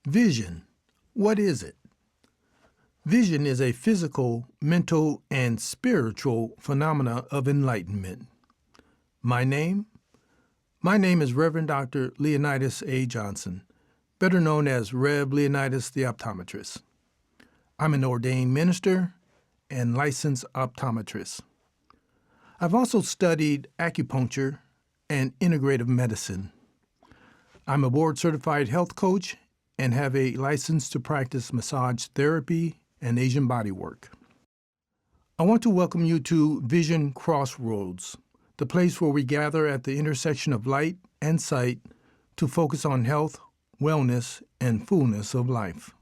Vision. What is it? Vision is a physical, mental, and spiritual phenomena of enlightenment. My name? My name is Reverend Dr. Leonidas A. Johnson, better known as Rev. Leonidas the Optometrist. I'm an ordained minister and licensed optometrist. I've also studied acupuncture and integrative medicine. I'm a board-certified health coach and have a license to practice massage therapy and Asian bodywork. I want to welcome you to Vision Crossroads, the place where we gather at the intersection of light and sight to focus on health, wellness, and fullness of life.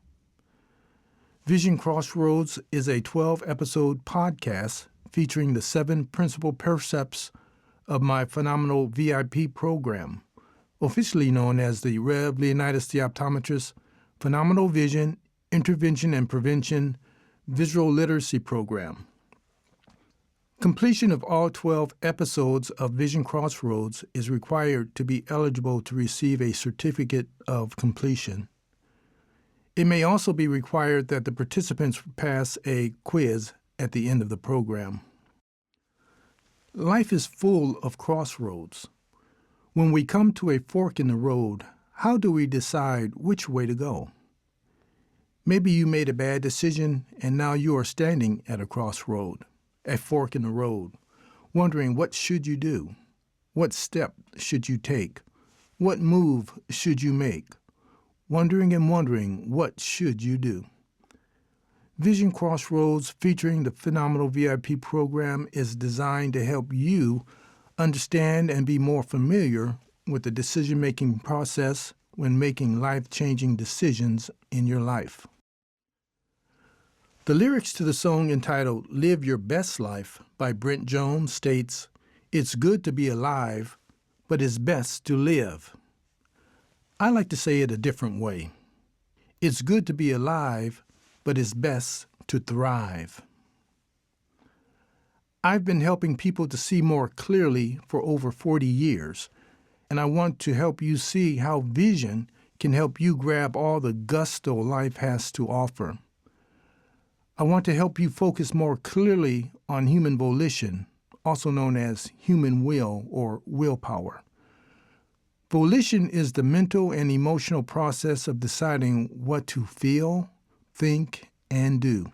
Vision Crossroads is a 12-episode podcast featuring the 7 principal precepts of my phenomenal VIP program, officially known as the Rev. Leonidas the Optometrist Phenomenal Vision, Intervention and Prevention Visual Literacy Program. Completion of all 12 episodes of Vision Crossroads is required to be eligible to receive a certificate of completion. It may also be required that the participants pass a quiz at the end of the program. Life is full of crossroads. When we come to a fork in the road, how do we decide which way to go? Maybe you made a bad decision and now you are standing at a crossroad, a fork in the road, wondering what should you do? What step should you take? What move should you make? Wondering and wondering, what should you do? Vision Crossroads, featuring the Phenomenal VIP program, is designed to help you understand and be more familiar with the decision-making process when making life-changing decisions in your life. The lyrics to the song entitled Live Your Best Life by Brent Jones states, "It's good to be alive, but it's best to live." I like to say it a different way. It's good to be alive, but it's best to thrive. I've been helping people to see more clearly for over 40 years, and I want to help you see how vision can help you grab all the gusto life has to offer. I want to help you focus more clearly on human volition, also known as human will or willpower. Volition is the mental and emotional process of deciding what to feel, think, and do.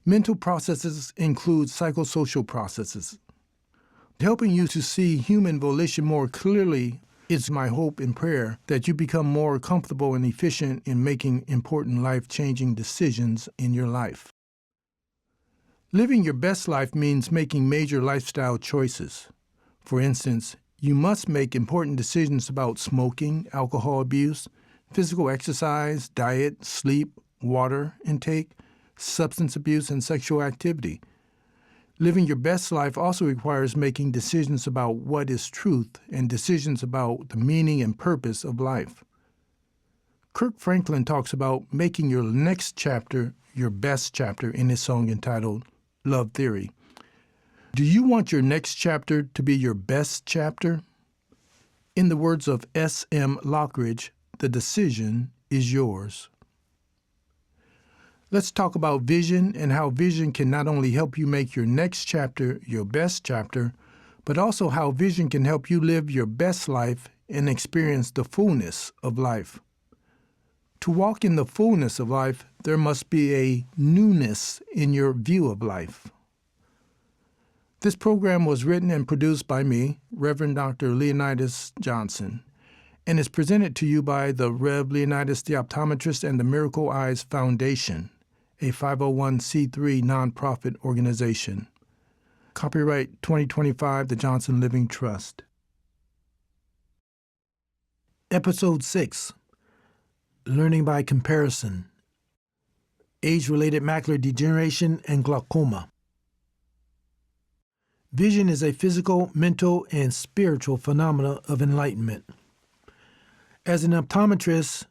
Mental processes include psychosocial processes. Helping you to see human volition more clearly is my hope and prayer that you become more comfortable and efficient in making important life-changing decisions in your life. Living your best life means making major lifestyle choices. For instance, you must make important decisions about smoking, alcohol abuse, physical exercise, diet, sleep, water intake, substance abuse, and sexual activity. Living your best life also requires making decisions about what is truth and decisions about the meaning and purpose of life. Kirk Franklin talks about making your next chapter your best chapter in his song entitled Love Theory. Do you want your next chapter to be your best chapter? In the words of S.M. Lockridge, the decision is yours. Let's talk about vision and how vision can not only help you make your next chapter your best chapter, but also how vision can help you live your best life and experience the fullness of life. To walk in the fullness of life, there must be a newness in your view of life. This program was written and produced by me, Reverend Dr. Leonidas Johnson, and is presented to you by the Rev. Leonidas the Optometrist and the Miracle Eyes Foundation, a 501c3 nonprofit organization. Copyright 2025, the Johnson Living Trust. Episode 6, Learning by Comparison, Age-Related Macular Degeneration and Glaucoma. Vision is a physical, mental, and spiritual phenomena of enlightenment. As an optometrist,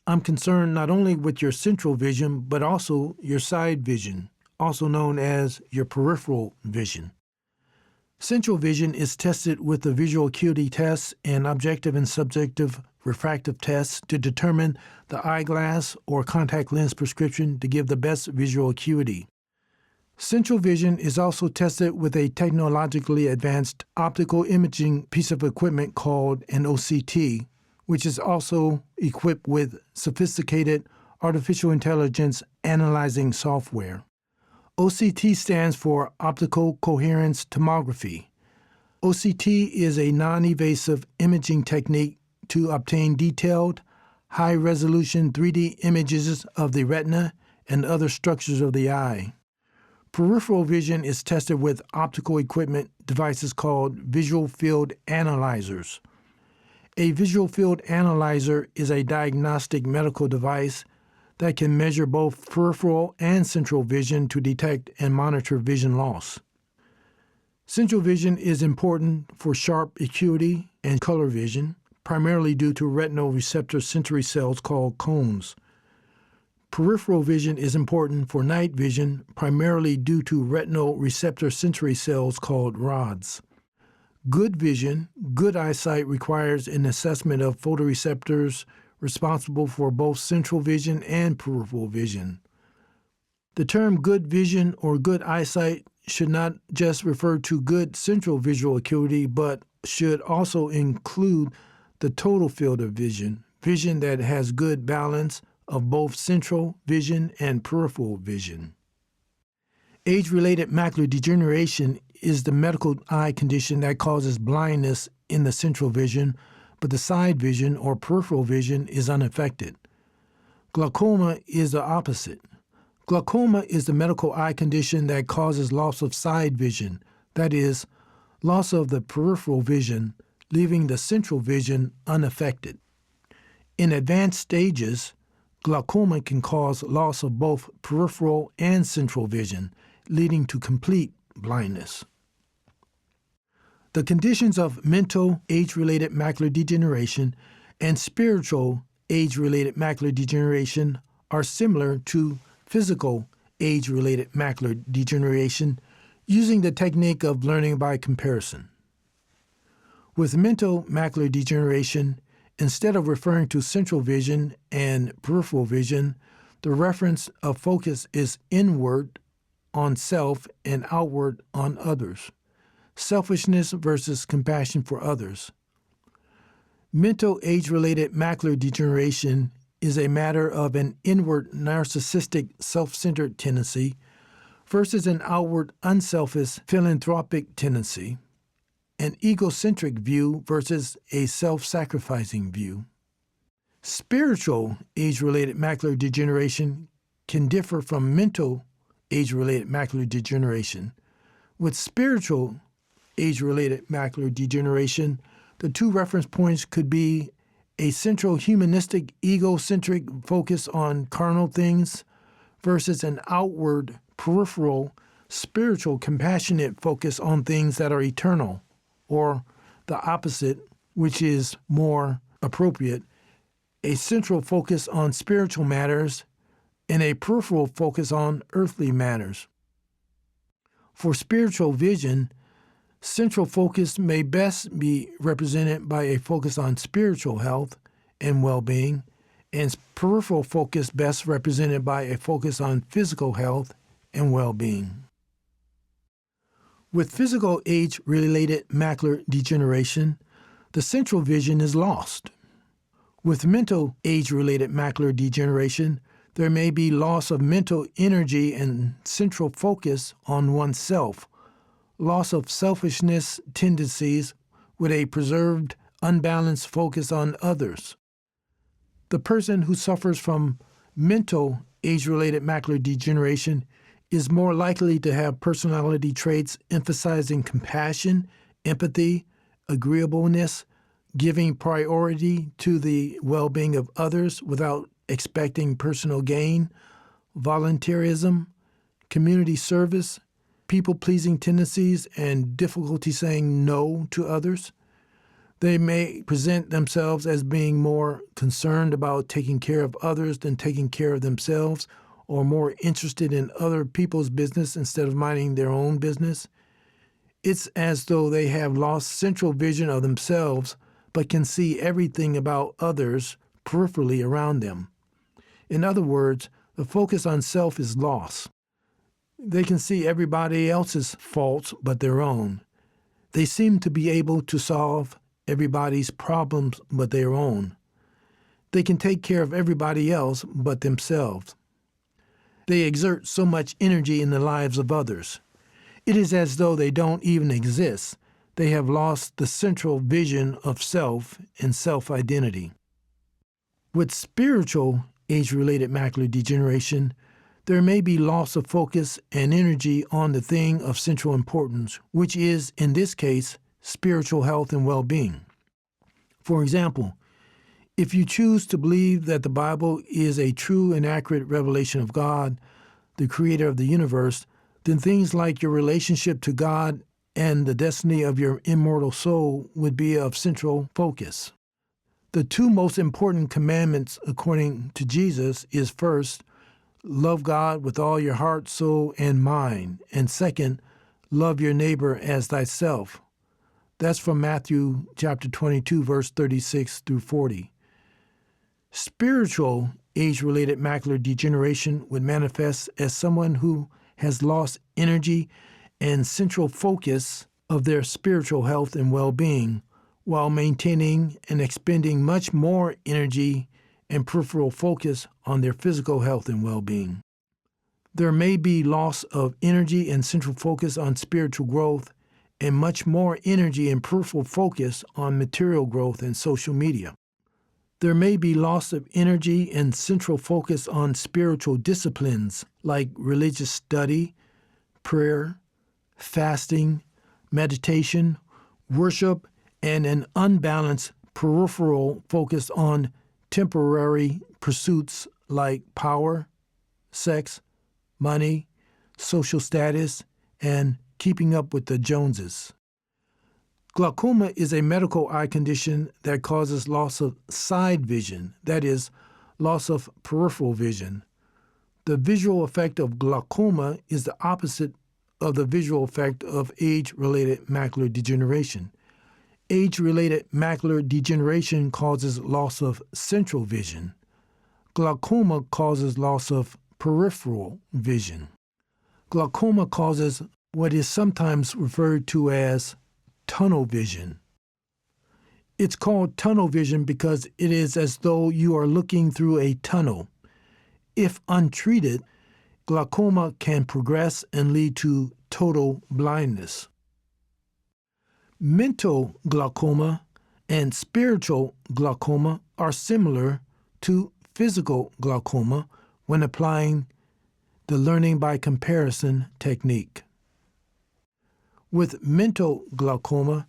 I'm concerned not only with your central vision, but also your side vision, also known as your peripheral vision. Central vision is tested with the visual acuity test and objective and subjective refractive tests to determine the eyeglass or contact lens prescription to give the best visual acuity. Central vision is also tested with a technologically advanced optical imaging piece of equipment called an OCT, which is also equipped with sophisticated artificial intelligence analyzing software. OCT stands for Optical Coherence Tomography. OCT is a non-invasive imaging technique to obtain detailed, high-resolution 3D images of the retina and other structures of the eye. Peripheral vision is tested with optical equipment devices called visual field analyzers. A visual field analyzer is a diagnostic medical device that can measure both peripheral and central vision to detect and monitor vision loss. Central vision is important for sharp acuity and color vision, primarily due to retinal receptor sensory cells called cones. Peripheral vision is important for night vision, primarily due to retinal receptor sensory cells called rods. Good vision, good eyesight requires an assessment of photoreceptors responsible for both central vision and peripheral vision. The term good vision or good eyesight should not just refer to good central visual acuity, but should also include the total field of vision, vision that has good balance of both central vision and peripheral vision. Age-related macular degeneration is the medical eye condition that causes blindness in the central vision, but the side vision or peripheral vision is unaffected. Glaucoma is the opposite. Glaucoma is the medical eye condition that causes loss of side vision, that is, loss of the peripheral vision, leaving the central vision unaffected. In advanced stages, glaucoma can cause loss of both peripheral and central vision, leading to complete blindness. The conditions of mental age-related macular degeneration and spiritual age-related macular degeneration are similar to physical age-related macular degeneration using the technique of learning by comparison. With mental macular degeneration, instead of referring to central vision and peripheral vision, the reference of focus is inward on self and outward on others. Selfishness versus compassion for others. Mental age-related macular degeneration is a matter of an inward narcissistic self-centered tendency versus an outward unselfish philanthropic tendency, an egocentric view versus a self-sacrificing view. Spiritual age-related macular degeneration can differ from mental age-related macular degeneration. With spiritual age-related macular degeneration, the two reference points could be a central humanistic egocentric focus on carnal things versus an outward peripheral spiritual compassionate focus on things that are eternal, or the opposite, which is more appropriate, a central focus on spiritual matters and a peripheral focus on earthly matters. For spiritual vision, central focus may best be represented by a focus on spiritual health and well-being, and peripheral focus best represented by a focus on physical health and well-being. With physical age-related macular degeneration, the central vision is lost. With mental age-related macular degeneration, there may be loss of mental energy and central focus on oneself, loss of selfishness tendencies with a preserved, unbalanced focus on others. The person who suffers from mental age-related macular degeneration is more likely to have personality traits emphasizing compassion, empathy, agreeableness, giving priority to the well-being of others without expecting personal gain, volunteerism, community service, people-pleasing tendencies, and difficulty saying no to others. They may present themselves as being more concerned about taking care of others than taking care of themselves, or more interested in other people's business instead of minding their own business. It's as though they have lost central vision of themselves, but can see everything about others peripherally around them. In other words, the focus on self is lost. They can see everybody else's faults but their own. They seem to be able to solve everybody's problems but their own. They can take care of everybody else but themselves. They exert so much energy in the lives of others. It is as though they don't even exist. They have lost the central vision of self and self-identity. With spiritual age-related macular degeneration, there may be loss of focus and energy on the thing of central importance, which is, in this case, spiritual health and well-being. For example, if you choose to believe that the Bible is a true and accurate revelation of God, the creator of the universe, then things like your relationship to God and the destiny of your immortal soul would be of central focus. The two most important commandments, according to Jesus, is first, love God with all your heart, soul, and mind, and second, love your neighbor as thyself. That's from Matthew chapter 22, verse 36 through 40. Spiritual age-related macular degeneration would manifest as someone who has lost energy and central focus of their spiritual health and well-being, while maintaining and expending much more energy and peripheral focus on their physical health and well-being. There may be loss of energy and central focus on spiritual growth and much more energy and peripheral focus on material growth and social media. There may be loss of energy and central focus on spiritual disciplines like religious study, prayer, fasting, meditation, worship, and an unbalanced peripheral focus on temporary pursuits like power, sex, money, social status, and keeping up with the Joneses. Glaucoma is a medical eye condition that causes loss of side vision, that is, loss of peripheral vision. The visual effect of glaucoma is the opposite of the visual effect of age-related macular degeneration. Age-related macular degeneration causes loss of central vision. Glaucoma causes loss of peripheral vision. Glaucoma causes what is sometimes referred to as tunnel vision. It's called tunnel vision because it is as though you are looking through a tunnel. If untreated, glaucoma can progress and lead to total blindness. Mental glaucoma and spiritual glaucoma are similar to physical glaucoma when applying the learning by comparison technique. With mental glaucoma,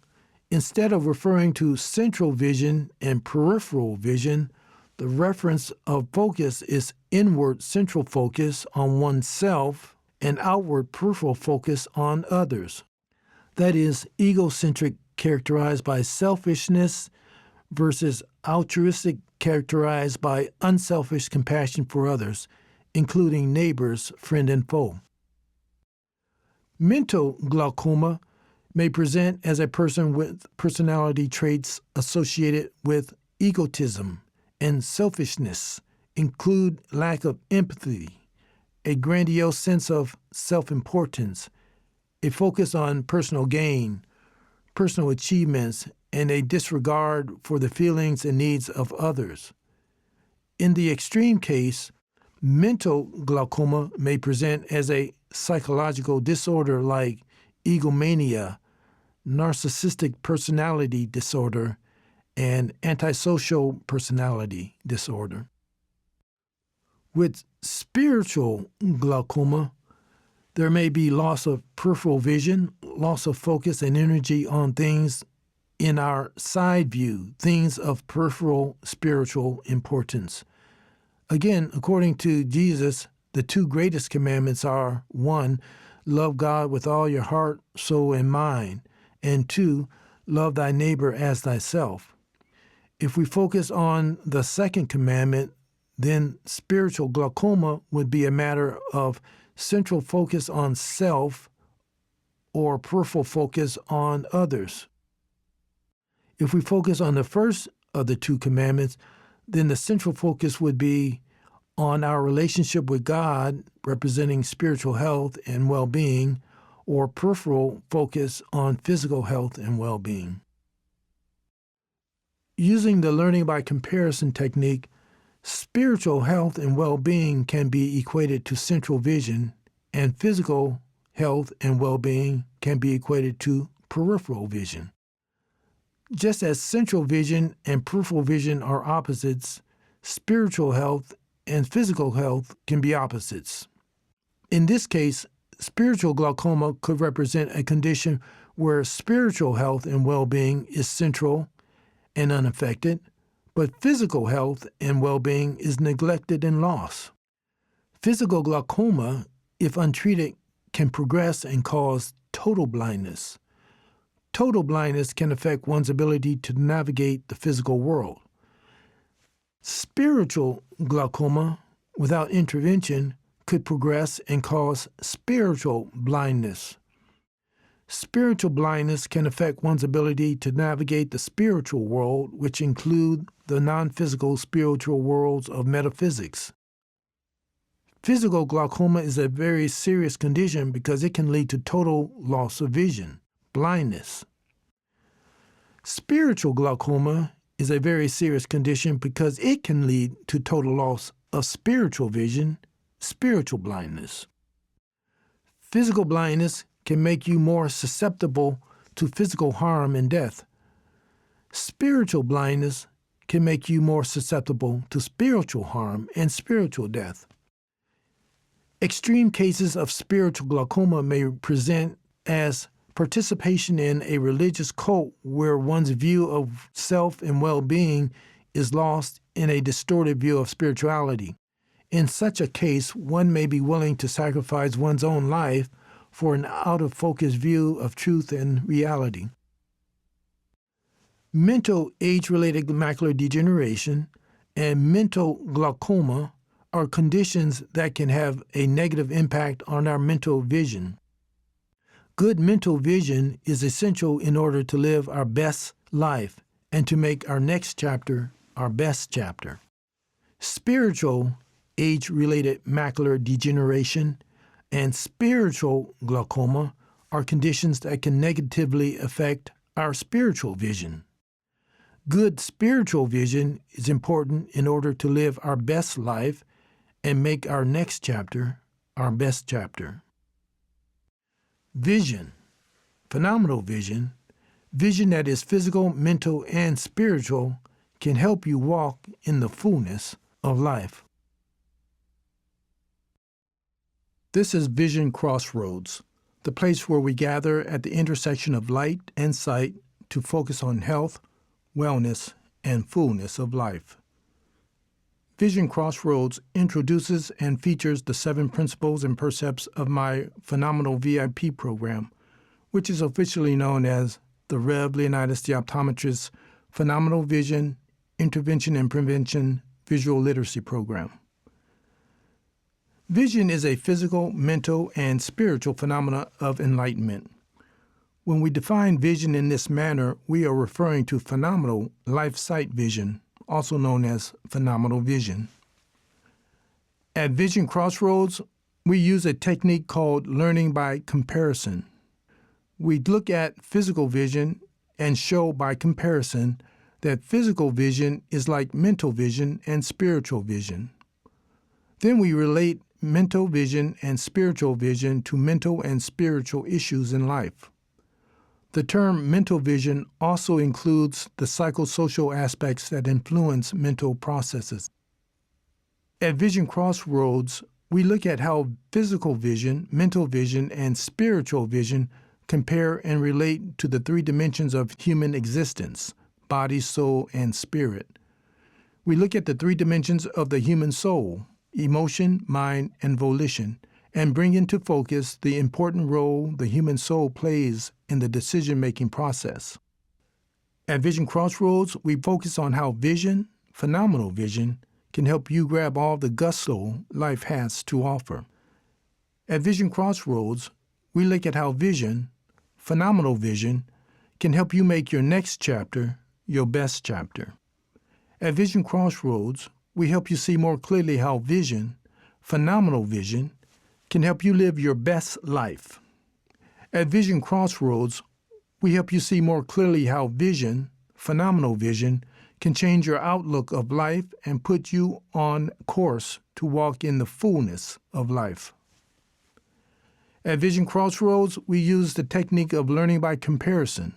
instead of referring to central vision and peripheral vision, the reference of focus is inward central focus on oneself and outward peripheral focus on others. That is, egocentric characterized by selfishness versus altruistic characterized by unselfish compassion for others, including neighbors, friend, and foe. Mental glaucoma may present as a person with personality traits associated with egotism and selfishness, include lack of empathy, a grandiose sense of self-importance, a focus on personal gain, personal achievements, and a disregard for the feelings and needs of others. In the extreme case, mental glaucoma may present as a psychological disorder like egomania, narcissistic personality disorder, and antisocial personality disorder. With spiritual glaucoma, there may be loss of peripheral vision, loss of focus and energy on things in our side view, things of peripheral spiritual importance. Again, according to Jesus, the two greatest commandments are, 1, love God with all your heart, soul, and mind, and 2, love thy neighbor as thyself. If we focus on the second commandment, then spiritual glaucoma would be a matter of central focus on self or peripheral focus on others. If we focus on the first of the two commandments, then the central focus would be on our relationship with God, representing spiritual health and well-being, or peripheral focus on physical health and well-being. Using the learning by comparison technique, spiritual health and well-being can be equated to central vision, and physical health and well-being can be equated to peripheral vision. Just as central vision and peripheral vision are opposites, spiritual health and physical health can be opposites. In this case, spiritual glaucoma could represent a condition where spiritual health and well-being is central and unaffected, but physical health and well-being is neglected and lost. Physical glaucoma, if untreated, can progress and cause total blindness. Total blindness can affect one's ability to navigate the physical world. Spiritual glaucoma, without intervention, could progress and cause spiritual blindness. Spiritual blindness can affect one's ability to navigate the spiritual world, which include the non-physical spiritual worlds of metaphysics. Physical glaucoma is a very serious condition because it can lead to total loss of vision, blindness. Spiritual glaucoma is a very serious condition because it can lead to total loss of spiritual vision, spiritual blindness. Physical blindness can make you more susceptible to physical harm and death. Spiritual blindness can make you more susceptible to spiritual harm and spiritual death. Extreme cases of spiritual glaucoma may present as participation in a religious cult where one's view of self and well-being is lost in a distorted view of spirituality. In such a case, one may be willing to sacrifice one's own life for an out-of-focus view of truth and reality. Mental age-related macular degeneration and mental glaucoma are conditions that can have a negative impact on our mental vision. Good mental vision is essential in order to live our best life and to make our next chapter our best chapter. Spiritual age-related macular degeneration and spiritual glaucoma are conditions that can negatively affect our spiritual vision. Good spiritual vision is important in order to live our best life and make our next chapter our best chapter. Vision, phenomenal vision, vision that is physical, mental, and spiritual, can help you walk in the fullness of life. This is Vision Crossroads, the place where we gather at the intersection of light and sight to focus on health, wellness, and fullness of life. Vision Crossroads introduces and features the 7 principles and precepts of my Phenomenal VIP program, which is officially known as the Rev. Leonidas the Optometrist's Phenomenal Vision, Intervention and Prevention Visual Literacy Program. Vision is a physical, mental, and spiritual phenomena of enlightenment. When we define vision in this manner, we are referring to phenomenal life-sight vision, also known as phenomenal vision. At Vision Crossroads, we use a technique called learning by comparison. We look at physical vision and show by comparison that physical vision is like mental vision and spiritual vision. Then we relate mental vision and spiritual vision to mental and spiritual issues in life. The term mental vision also includes the psychosocial aspects that influence mental processes. At Vision Crossroads, we look at how physical vision, mental vision, and spiritual vision compare and relate to the 3 dimensions of human existence: body, soul, and spirit. We look at the 3 dimensions of the human soul: emotion, mind, and volition, and bring into focus the important role the human soul plays in the decision-making process. At Vision Crossroads, we focus on how vision, phenomenal vision, can help you grab all the gusto life has to offer. At Vision Crossroads, we look at how vision, phenomenal vision, can help you make your next chapter your best chapter. At Vision Crossroads, we help you see more clearly how vision, phenomenal vision, can help you live your best life. At Vision Crossroads, we help you see more clearly how vision, phenomenal vision, can change your outlook of life and put you on course to walk in the fullness of life. At Vision Crossroads, we use the technique of learning by comparison.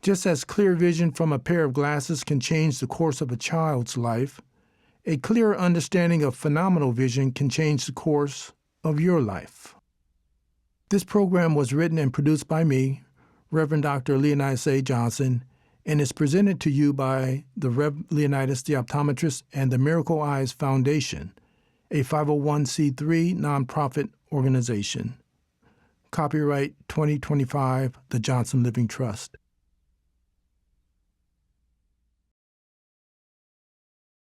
Just as clear vision from a pair of glasses can change the course of a child's life, a clear understanding of phenomenal vision can change the course of your life. This program was written and produced by me, Reverend Dr. Leonidas A. Johnson, and is presented to you by the Rev. Leonidas the Optometrist and the Miracle Eyes Foundation, a 501c3 nonprofit organization. Copyright 2025, the Johnson Living Trust.